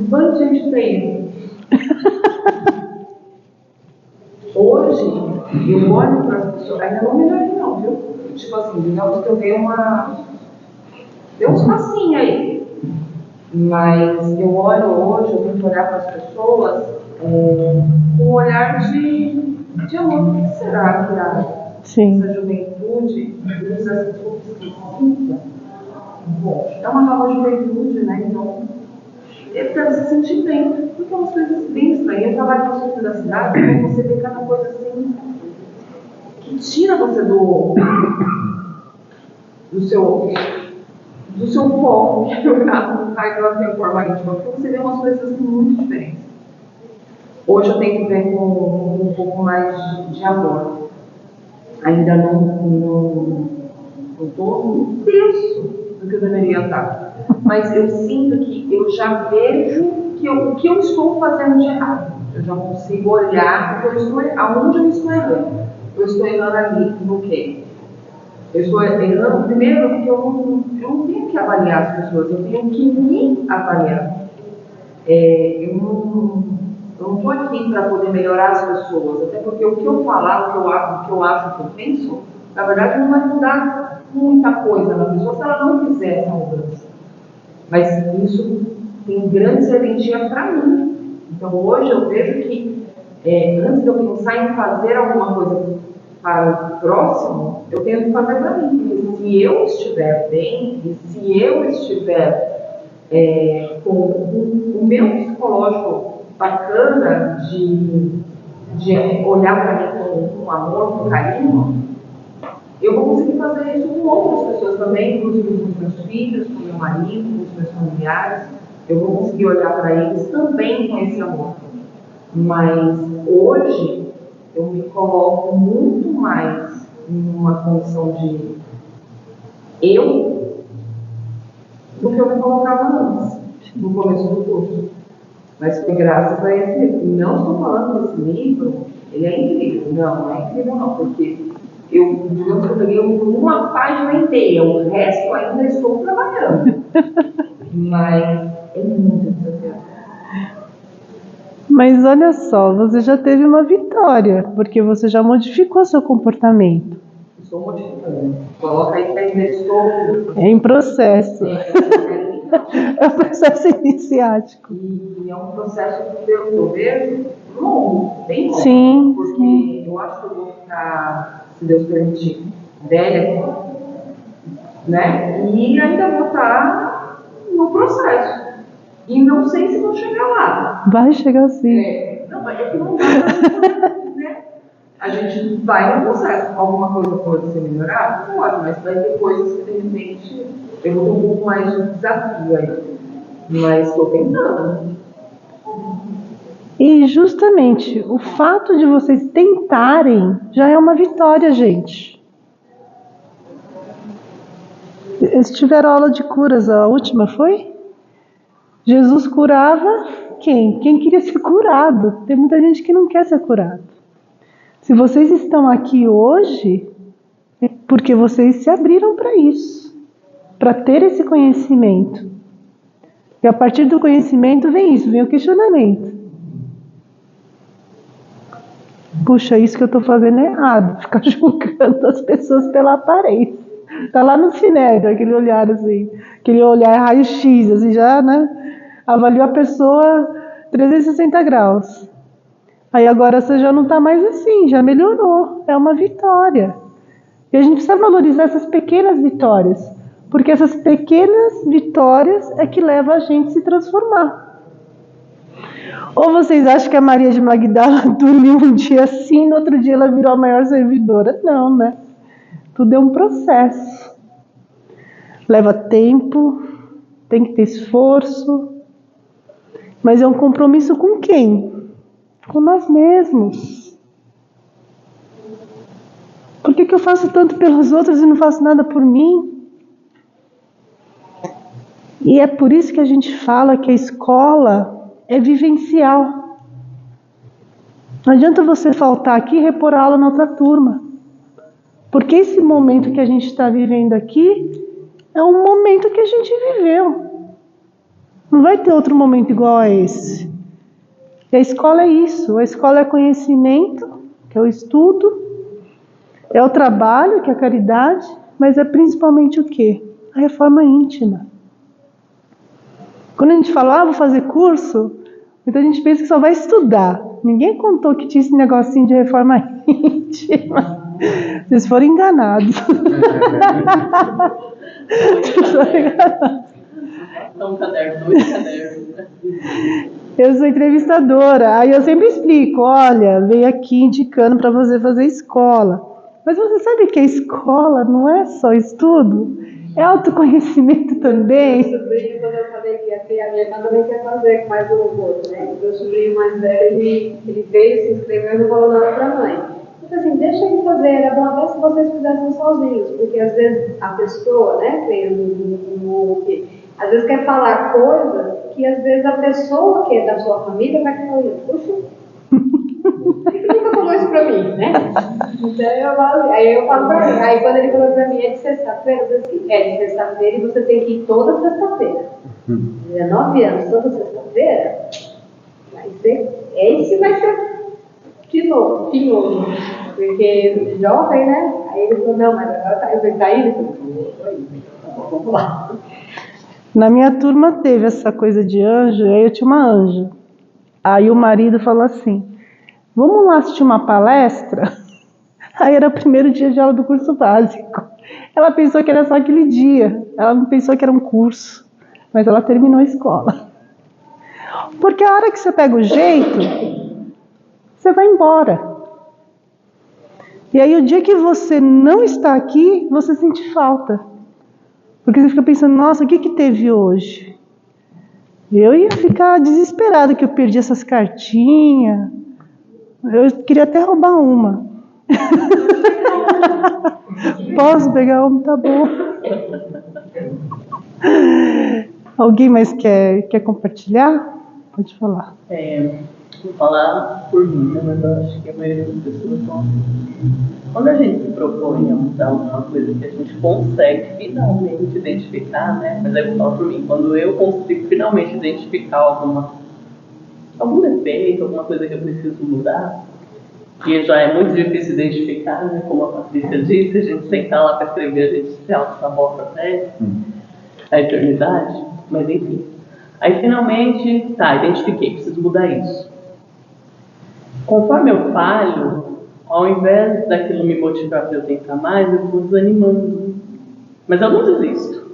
bando de gente feia. Hoje, eu olho para as pessoas, ainda não melhorei não, viu? Tipo assim, digamos que eu dei uns passinhos aí. Mas eu olho hoje, eu tento olhar para as pessoas com um olhar de amor. Por que será que essa juventude usa essa desculpa? Bom, é uma nova juventude, né? Então, é para se sentir bem, porque é umas coisas bem estranhas. Eu trabalho no centro da cidade, então você vê cada coisa assim que tira você do seu foco, que no caso não faz ela ter forma íntima, porque você vê umas coisas assim muito diferentes. Hoje eu tenho que ver com um pouco mais de amor. Ainda não estou no terço do que eu deveria estar. Mas eu sinto que eu já vejo o que eu estou fazendo de errado. Eu já consigo olhar aonde eu estou errando. Eu estou errando ali, no quê? Eu estou errando primeiro porque eu não tenho que avaliar as pessoas, eu tenho que me avaliar. Eu não estou aqui para poder melhorar as pessoas, até porque o que eu falar, o que eu acho, o que eu penso, na verdade não vai mudar muita coisa na pessoa se ela não fizer essa mudança. Mas isso tem grande serventia para mim. Então hoje eu vejo que antes de eu pensar em fazer alguma coisa para o próximo, eu tenho que fazer para mim. Porque se eu estiver bem, e se eu estiver com o meu psicológico bacana de olhar para mim com amor, com carinho, eu vou conseguir fazer isso com outras pessoas também, inclusive com os meus filhos, com o meu marido, com os meus familiares. Eu vou conseguir olhar para eles também com esse amor. Mas hoje eu me coloco muito mais em uma condição de eu do que eu me colocava antes, no começo do curso. Mas foi graças a esse livro. Não estou falando desse livro, ele é incrível. Não é incrível não, porque digamos que eu peguei uma página inteira, o resto ainda estou trabalhando. Mas é muito desafiador. Mas olha só, você já teve uma vitória, porque você já modificou seu comportamento. Estou modificando. Coloca aí que ainda estou. É em processo. É um processo iniciático. E é um processo que eu vejo longo, bem longo. Sim. Porque eu acho que eu vou ficar, se Deus permitir, velha, né? E ainda vou estar no processo. E não sei se vou chegar lá. Vai chegar sim. Não, mas é que não dá pra, né? A gente vai no processo. Alguma coisa pode ser melhorada? Pode, mas vai ter coisas que de repente eu vou ter um pouco mais de desafio aí. Mas estou tentando. E justamente o fato de vocês tentarem já é uma vitória, gente. Eles tiveram aula de curas, a última foi? Jesus curava quem? Quem queria ser curado. Tem muita gente que não quer ser curado. Se vocês estão aqui hoje, é porque vocês se abriram para isso, para ter esse conhecimento. E a partir do conhecimento vem isso, vem o questionamento. Puxa, isso que eu estou fazendo é errado, ficar julgando as pessoas pela aparência. Está lá no Sinédrio, aquele olhar assim, aquele olhar raio-x, assim, já, né? Avaliou a pessoa 360 graus. Aí agora você já não está mais assim, já melhorou, é uma vitória. E a gente precisa valorizar essas pequenas vitórias, porque essas pequenas vitórias é que levam a gente a se transformar. Ou vocês acham que a Maria de Magdala dormiu um dia assim, no outro dia ela virou a maior servidora? Não, né? Tudo é um processo. Leva tempo, tem que ter esforço, mas é um compromisso com quem? Com nós mesmos. Por que eu faço tanto pelos outros e não faço nada por mim? E é por isso que a gente fala que a escola é vivencial. Não adianta você faltar aqui e repor a aula na outra turma. Porque esse momento que a gente está vivendo aqui é um momento que a gente viveu. Não vai ter outro momento igual a esse. E a escola é isso. A escola é conhecimento, que é o estudo, é o trabalho, que é a caridade, mas é principalmente o quê? A reforma íntima. Quando a gente fala, vou fazer curso, muita gente pensa que só vai estudar. Ninguém contou que tinha esse negocinho de reforma íntima. Vocês foram enganados. Vocês foram enganados. Um caderno, 2 cadernos. Eu sou entrevistadora, aí eu sempre explico, olha, veio aqui indicando para você fazer escola. Mas você sabe que a escola não é só estudo? É autoconhecimento também. Meu sobrinho, quando eu falei que ia ter, a minha irmã também quer fazer com mais um outro, né? Meu sobrinho mais velho, ele veio, se inscreveu e não falou nada pra mãe. Então, assim, deixa ele fazer, era bom até se vocês fizessem sozinhos, porque às vezes a pessoa, né, às vezes quer falar coisa que às vezes a pessoa que é da sua família vai falar, puxa, por que nunca falou isso pra mim, né? Então aí eu falo pra ele, aí quando ele falou pra mim, é de sexta-feira, eu falei assim, é de sexta-feira e você tem que ir toda sexta-feira. 19 anos, toda sexta-feira, esse vai ser de novo, porque jovem, né? Aí ele falou, não, mas agora eu falei, tá indo? Vamos lá. Na minha turma teve essa coisa de anjo, aí eu tinha uma anja. Aí o marido falou assim, vamos lá assistir uma palestra? Aí era o primeiro dia de aula do curso básico. Ela pensou que era só aquele dia, ela não pensou que era um curso, mas ela terminou a escola. Porque a hora que você pega o jeito, você vai embora. E aí o dia que você não está aqui, você sente falta. Porque você fica pensando, nossa, o que teve hoje? Eu ia ficar desesperada que eu perdi essas cartinhas. Eu queria até roubar uma. Posso pegar uma? Tá bom. Alguém mais quer compartilhar? Pode falar. Vou falar por mim, né? Mas eu acho que a maioria das pessoas são assim. Quando a gente se propõe a mudar alguma coisa que a gente consegue finalmente identificar, né? Mas aí eu vou falar por mim, quando eu consigo finalmente identificar algum defeito, alguma coisa que eu preciso mudar, que já é muito difícil identificar, né? Como a Patrícia disse, a gente sentar lá para escrever, a gente se auto-sabota até a eternidade, mas enfim. Aí finalmente, identifiquei, preciso mudar isso. Conforme eu falho, ao invés daquilo me motivar para eu tentar mais, eu vou desanimando. Mas eu não desisto.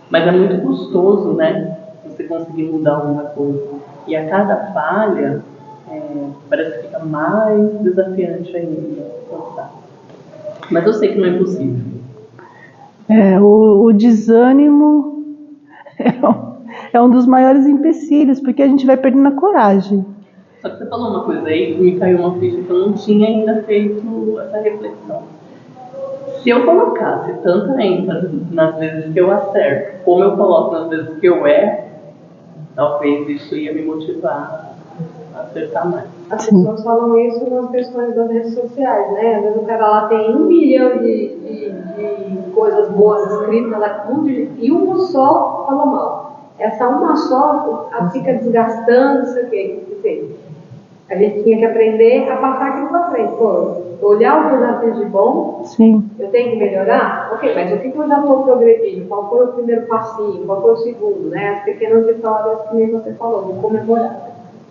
Mas é muito custoso, né? Você conseguir mudar alguma coisa. E a cada falha, parece que fica mais desafiante ainda. Mas eu sei que não é possível. O desânimo é um dos maiores empecilhos, porque a gente vai perdendo a coragem. Só que você falou uma coisa aí que me caiu uma ficha que eu não tinha ainda feito essa reflexão. Se eu colocasse tanta ênfase nas vezes que eu acerto, como eu coloco nas vezes que eu erro, talvez isso ia me motivar a acertar mais. As pessoas falam isso nas questões das redes sociais, né? Às vezes o cara lá tem 1 milhão de coisas boas escritas lá, e uma só fala mal. Essa uma só fica desgastando, isso aqui. A gente tinha que aprender a passar aquilo para frente. Olhar o que eu já fiz de bom. Sim. Eu tenho que melhorar? Ok, mas o que eu já estou progredindo? Qual foi o primeiro passinho? Qual foi o segundo? Né? As pequenas vitórias que você falou, de comemorar.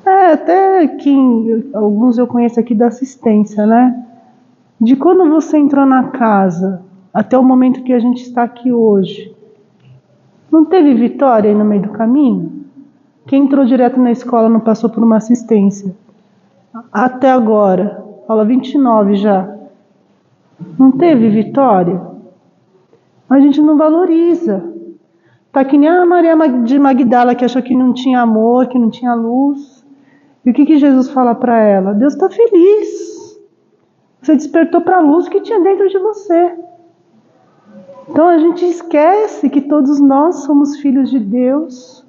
Até que alguns eu conheço aqui da assistência, né? De quando você entrou na casa até o momento que a gente está aqui hoje, não teve vitória aí no meio do caminho? Quem entrou direto na escola não passou por uma assistência? Até agora, aula 29 já, não teve vitória? A gente não valoriza. Tá que nem a Maria de Magdala, que achou que não tinha amor, que não tinha luz. E o que Jesus fala para ela? Deus está feliz. Você despertou para a luz que tinha dentro de você. Então a gente esquece que todos nós somos filhos de Deus.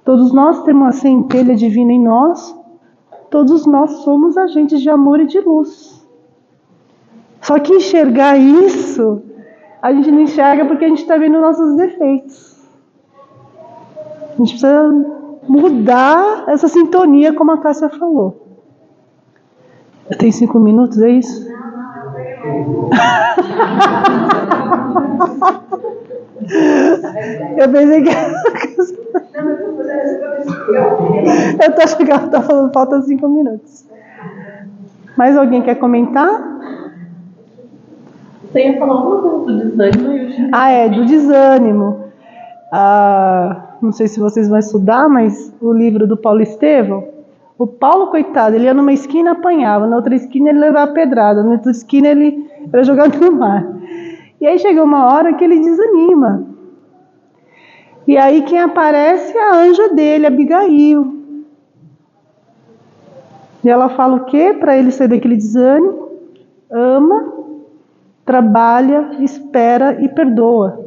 Todos nós temos a centelha divina em nós. Todos nós somos agentes de amor e de luz. Só que enxergar isso, a gente não enxerga porque a gente está vendo nossos defeitos. A gente precisa mudar essa sintonia, como a Cássia falou. Eu tenho 5 minutos, é isso? Eu pensei que eu tô chegando, tá falando, falta 5 minutos. Mais alguém quer comentar? Você ia falar alguma coisa do desânimo? Do desânimo. Não sei se vocês vão estudar, mas o livro do Paulo Estevão, o Paulo, coitado, ele ia numa esquina, apanhava, na outra esquina ele levava pedrada, na outra esquina ele era jogado no mar. E aí chega uma hora que ele desanima. E aí quem aparece é a anja dele, Abigail. E ela fala o quê? Para ele sair daquele desânimo: ama, trabalha, espera e perdoa.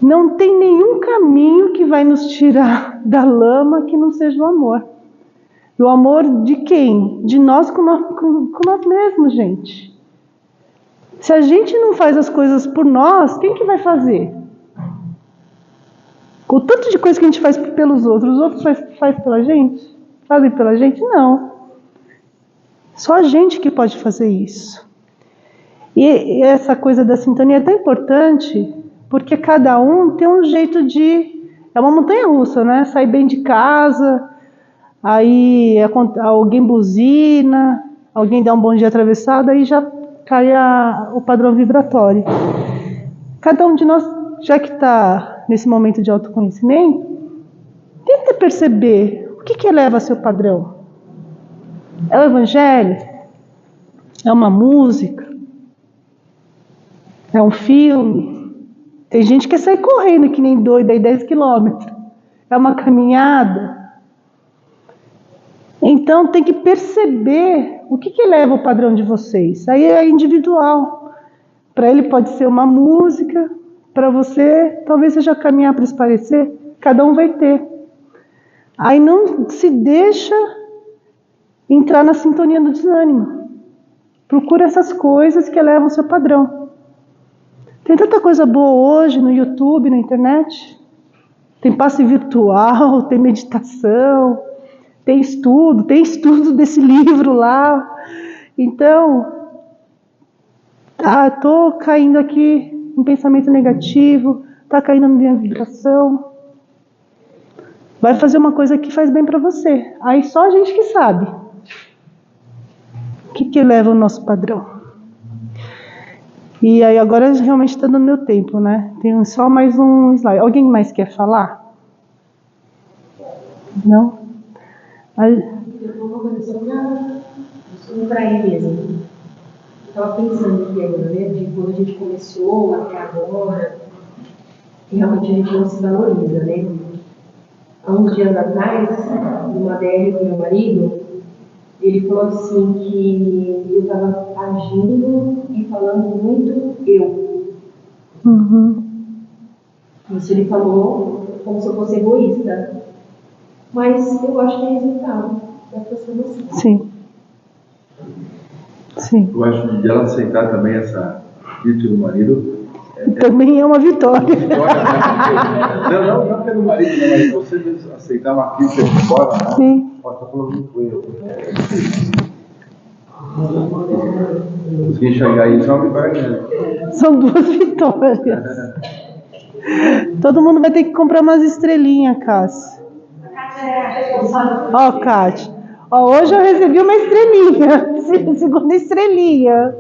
Não tem nenhum caminho que vai nos tirar da lama que não seja o amor. E o amor de quem? De nós com nós mesmos, gente. Se a gente não faz as coisas por nós, quem que vai fazer? O tanto de coisa que a gente faz pelos outros, os outros faz pela gente? Fazem pela gente? Não. Só a gente que pode fazer isso. E essa coisa da sintonia é tão importante, porque cada um tem um jeito de... É uma montanha-russa, né? Sai bem de casa, aí alguém buzina, alguém dá um bom dia atravessado, aí já cai o padrão vibratório. Cada um de nós, já que está nesse momento de autoconhecimento, tenta perceber o que eleva seu padrão. É o evangelho? É uma música? É um filme? Tem gente que quer sair correndo que nem doida aí 10 quilômetros. É uma caminhada? Então tem que perceber o que eleva o padrão de vocês. Aí é individual. Para ele pode ser uma música, para você talvez seja caminhar para esparecer. Cada um vai ter. Aí não se deixa entrar na sintonia do desânimo. Procura essas coisas que elevam o seu padrão. Tem tanta coisa boa hoje no YouTube, na internet. Tem passe virtual, tem meditação, tem estudo desse livro lá. Então, estou caindo aqui em pensamento negativo, está caindo na minha vibração. Vai fazer uma coisa que faz bem para você. Aí só a gente que sabe. O que eleva o nosso padrão? E aí agora realmente está dando meu tempo, né? Tem só mais um slide. Alguém mais quer falar? Não? Eu vou fazer só para ir mesmo. Estava pensando aqui agora, né? De quando a gente começou até agora, e realmente a gente não se valoriza, né? Há uns dias atrás, numa DR com meu marido, ele falou assim que eu estava agindo e falando muito eu. Uhum. Isso ele falou como se eu fosse egoísta. Mas eu acho que é resultado da transformação. Sim. Sim. Eu acho que ela aceitar também essa crítica do marido também é uma vitória. Não pelo marido, mas você aceitar uma crítica de fora, né? Sim. Está falando muito eu. Se enxergar isso é uma vitória. São 2 vitórias. Todo mundo vai ter que comprar umas estrelinhas, Cássia. Ó, Cátia. Hoje eu recebi uma estrelinha. Segunda estrelinha.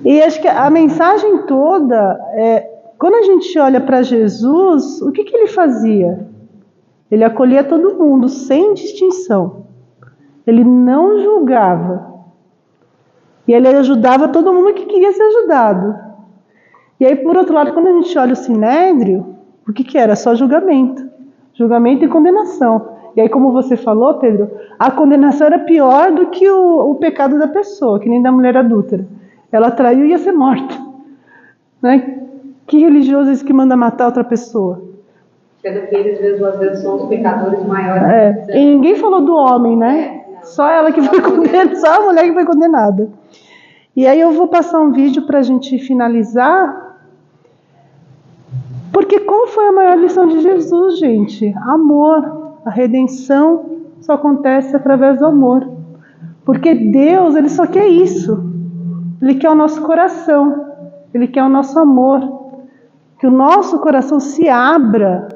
E acho que a mensagem toda é, quando a gente olha para Jesus, o que ele fazia? Ele acolhia todo mundo, sem distinção. Ele não julgava. E ele ajudava todo mundo que queria ser ajudado. E aí, por outro lado, quando a gente olha o Sinédrio, o que era? Só julgamento. Julgamento e condenação. E aí, como você falou, Pedro, a condenação era pior do que o pecado da pessoa, que nem da mulher adúltera. Ela traiu e ia ser morta. Né? Que religioso é esse que manda matar outra pessoa? Sendo que eles mesmo às vezes são os pecadores maiores. E ninguém falou do homem, né? Só ela que foi condenada, só a mulher que foi condenada. E aí eu vou passar um vídeo para a gente finalizar. Porque qual foi a maior lição de Jesus, gente? Amor. A redenção só acontece através do amor. Porque Deus, Ele só quer isso. Ele quer o nosso coração. Ele quer o nosso amor. Que o nosso coração se abra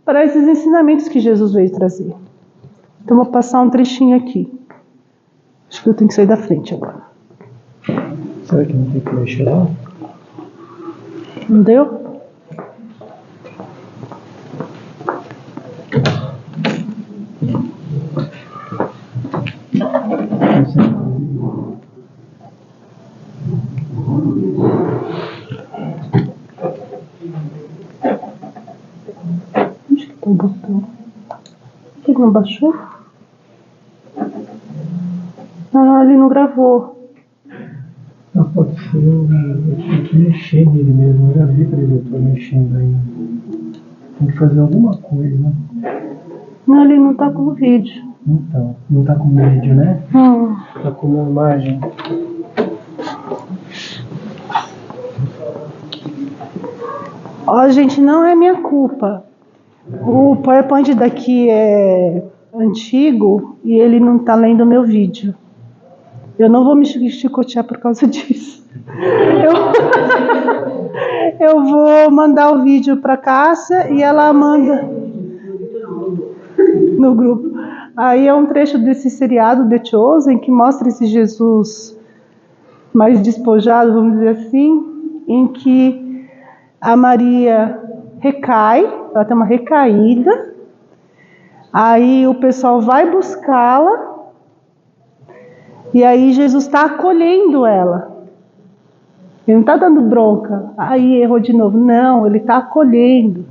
para esses ensinamentos que Jesus veio trazer. Então vou passar um trechinho aqui. Acho que eu tenho que sair da frente agora. Será que não tem que mexer lá? Não deu? Onde que tá o botão? Por que não baixou? Ah, ele não gravou. Não, pode ser, eu tenho que mexer nele mesmo. Eu já vi que ele está mexendo aí. Tem que fazer alguma coisa. Não, ele não tá com o vídeo. Então, não tá com vídeo, né? Tá com uma imagem. Ó, gente, não é minha culpa. O PowerPoint daqui é antigo e ele não tá lendo o meu vídeo. Eu não vou me chicotear por causa disso. Eu vou mandar o vídeo para Cássia e ela manda no grupo. Aí é um trecho desse seriado The Chosen que mostra esse Jesus mais despojado, vamos dizer assim, em que a Maria recai, ela tem uma recaída, aí o pessoal vai buscá-la e aí Jesus está acolhendo ela. Ele não está dando bronca, aí errou de novo, não, ele está acolhendo.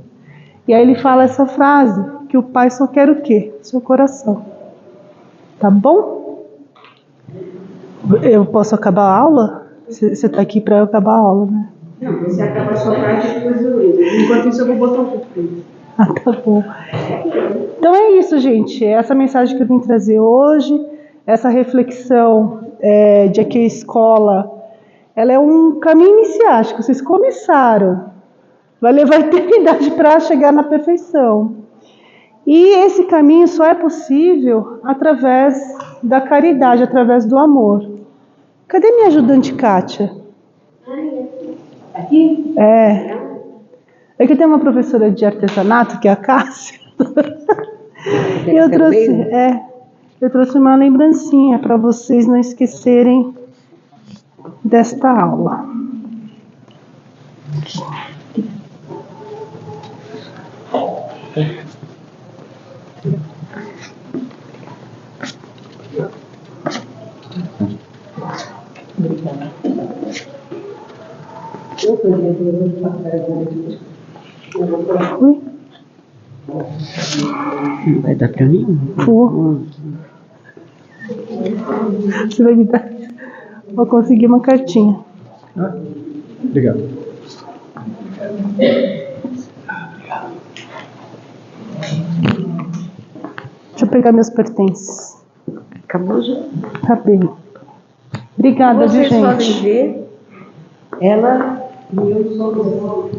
E aí ele fala essa frase, que o Pai só quer o quê? Seu coração. Tá bom? Eu posso acabar a aula? Você está aqui para eu acabar a aula, né? Não, você acaba a sua parte e depois eu entro. Enquanto isso eu vou botar um pouco. Ah, tá bom. Então é isso, gente. Essa mensagem que eu vim trazer hoje, essa reflexão de que a escola, ela é um caminho iniciático. Vocês começaram. Vai levar eternidade para chegar na perfeição. E esse caminho só é possível através da caridade, através do amor. Cadê minha ajudante Kátia? Aqui? É que tem uma professora de artesanato, que é a Cássia. E eu trouxe uma lembrancinha para vocês não esquecerem desta aula. Oi? Não vai dar para mim? Vou. Você vai me dar? Vou conseguir uma cartinha. Obrigado. Deixa eu pegar meus pertences. Acabou já? Acabei. Obrigada, viu, Vocês podem gente? ver, ela e eu somos.